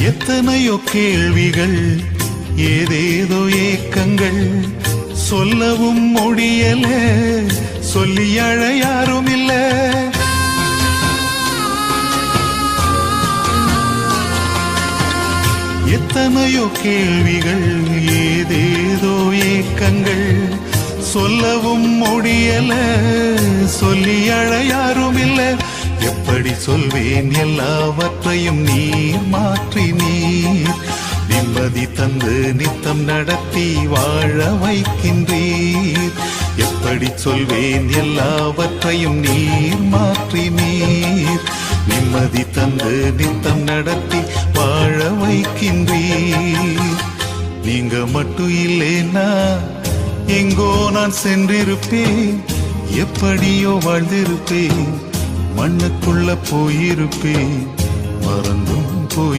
எத்தனையோ கேள்விகள், ஏதேதோ ஏக்கங்கள், சொல்லவும் முடியல, சொல்லி அழ யாரும் இல்ல. எத்தனையோ கேள்விகள், ஏதேதோ ஏக்கங்கள், சொல்லவும் முடியல, சொல்லி அழ யாரும் இல்ல. எப்படி சொல்வேன் எல்லாவற்றையும் நீர் மாற்றி நீர் நிம்மதி தந்து நித்தம் நடத்தி வாழ வைக்கின்றீர். எப்படி சொல்வேன் எல்லாவற்றையும் நீர் மாற்றி நீர் நிம்மதி தந்து நித்தம் நடத்தி வாழ வைக்கின்றீர். நீங்க மட்டும் இல்லைன்னா எங்கோ நான் சென்றிருப்பேன், எப்படியோ வாழ்ந்திருப்பேன், மண்ணுக்குள்ள போயிருப்பேன், மறந்தும் போய்